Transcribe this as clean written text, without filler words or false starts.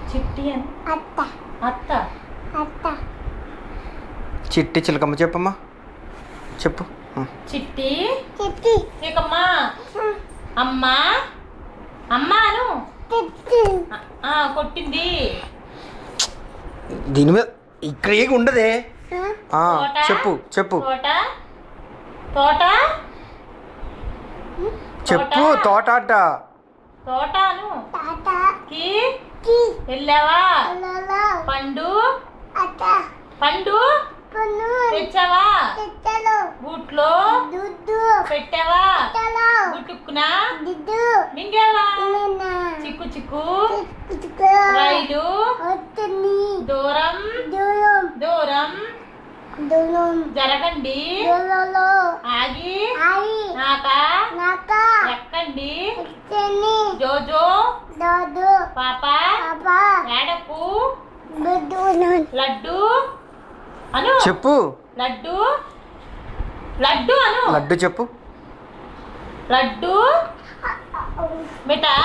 చిట్టి అని అత్త. చిట్టి చిలకమ్మ చెప్పమ్మా, చెప్పు. చిట్టి చిలకమ్మ. అమ్మా అను. కొట్టింది. దీని మీద ఇక్కడ ఏమి ఉండదే. చెప్పు చెప్పు తోట చెప్పు. తోట అట. తోటను వెళ్ళావా? పండు తెచ్చావా? బూట్లో పెట్టావా? గుట్టుకునా మింగావా? చిక్కు రైలు దూరం జరగండి, ఆగి నాక ఎక్కండి, జోజో పాప ఏడపు లడ్డు అను. చెప్పు. లడ్డు అను. లడ్డు చెప్పు. లడ్డు మిఠాయి.